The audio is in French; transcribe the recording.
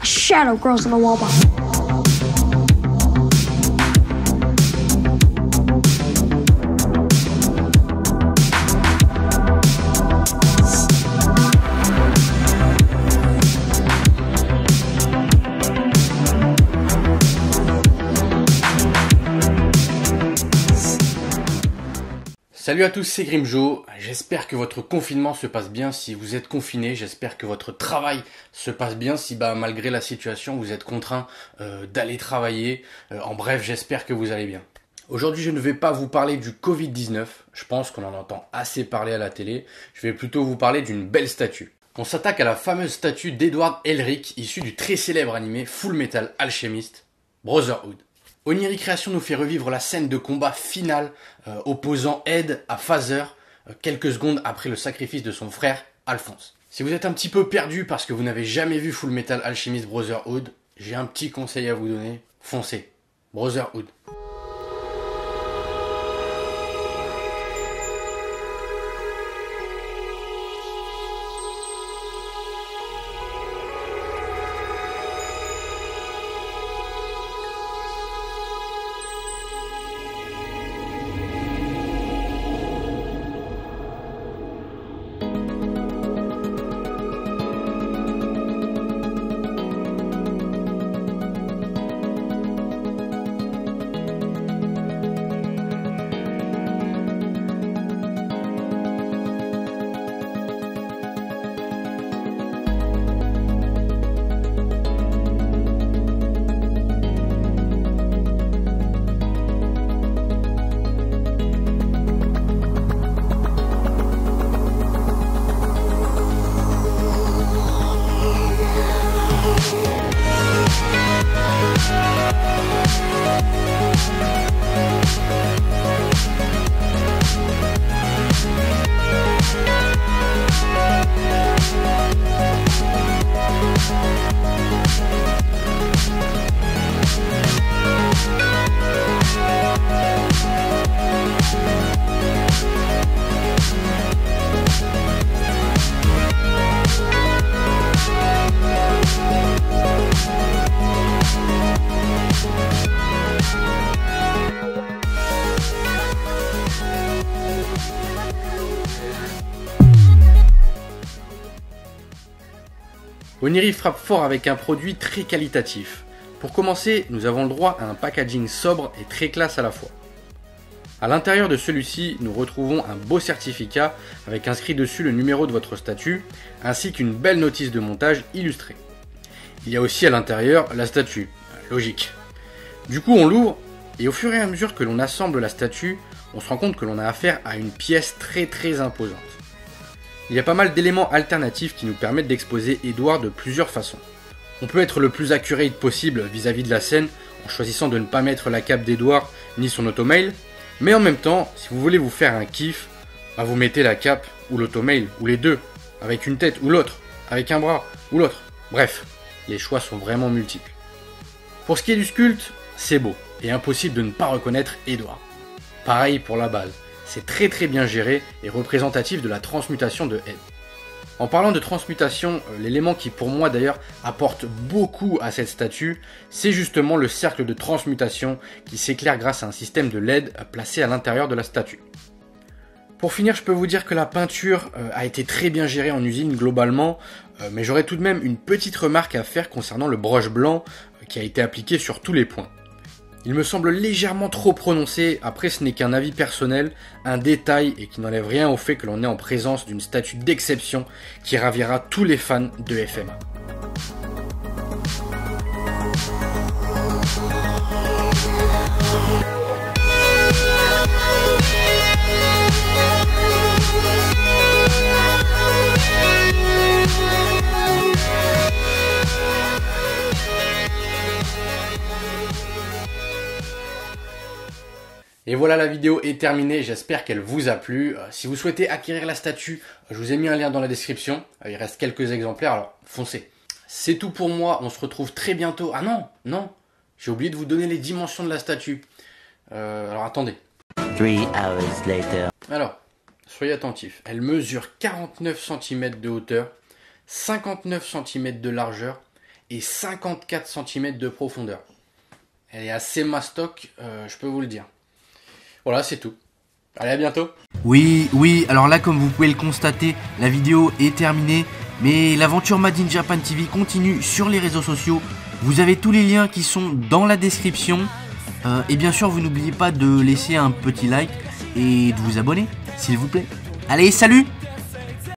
shadow grows on the wall behind. Salut à tous, c'est Grimjo. J'espère que votre confinement se passe bien si vous êtes confiné. J'espère que votre travail se passe bien si malgré la situation vous êtes contraint d'aller travailler. En bref, j'espère que vous allez bien. Aujourd'hui, je ne vais pas vous parler du Covid-19. Je pense qu'on en entend assez parler à la télé. Je vais plutôt vous parler d'une belle statue. On s'attaque à la fameuse statue d'Edward Elric, issue du très célèbre animé Full Metal Alchemist Brotherhood. Oniri Creation nous fait revivre la scène de combat finale opposant Ed à Phaser quelques secondes après le sacrifice de son frère Alphonse. Si vous êtes un petit peu perdu parce que vous n'avez jamais vu Full Metal Alchemist Brotherhood, j'ai un petit conseil à vous donner, foncez, Brotherhood. Oniri frappe fort avec un produit très qualitatif. Pour commencer, nous avons le droit à un packaging sobre et très classe à la fois. À l'intérieur de celui-ci, nous retrouvons un beau certificat avec inscrit dessus le numéro de votre statue, ainsi qu'une belle notice de montage illustrée. Il y a aussi à l'intérieur la statue, logique. Du coup on l'ouvre, et au fur et à mesure que l'on assemble la statue, on se rend compte que l'on a affaire à une pièce très imposante. Il y a pas mal d'éléments alternatifs qui nous permettent d'exposer Edward de plusieurs façons. On peut être le plus accurate possible vis-à-vis de la scène en choisissant de ne pas mettre la cape d'Edward ni son automail, mais en même temps, si vous voulez vous faire un kiff, vous mettez la cape ou l'automail ou les deux, avec une tête ou l'autre, avec un bras ou l'autre. Bref, les choix sont vraiment multiples. Pour ce qui est du sculpte, c'est beau et impossible de ne pas reconnaître Edward. Pareil pour la base. C'est très bien géré et représentatif de la transmutation de Ed. En parlant de transmutation, l'élément qui pour moi d'ailleurs apporte beaucoup à cette statue, c'est justement le cercle de transmutation qui s'éclaire grâce à un système de LED placé à l'intérieur de la statue. Pour finir, je peux vous dire que la peinture a été très bien gérée en usine globalement, mais j'aurais tout de même une petite remarque à faire concernant le brush blanc qui a été appliqué sur tous les points. Il me semble légèrement trop prononcé, après ce n'est qu'un avis personnel, un détail et qui n'enlève rien au fait que l'on est en présence d'une statue d'exception qui ravira tous les fans de FMA. Et voilà, la vidéo est terminée, j'espère qu'elle vous a plu. Si vous souhaitez acquérir la statue, je vous ai mis un lien dans la description. Il reste quelques exemplaires, alors foncez. C'est tout pour moi, on se retrouve très bientôt. Ah non, j'ai oublié de vous donner les dimensions de la statue. Alors attendez. 3 hours later. Alors, soyez attentifs. Elle mesure 49 cm de hauteur, 59 cm de largeur et 54 cm de profondeur. Elle est assez mastoc, je peux vous le dire. Voilà, c'est tout. Allez, à bientôt. Oui, alors là, comme vous pouvez le constater, la vidéo est terminée. Mais l'aventure Made in Japan TV continue sur les réseaux sociaux. Vous avez tous les liens qui sont dans la description. Et bien sûr, vous n'oubliez pas de laisser un petit like et de vous abonner, s'il vous plaît. Allez, salut!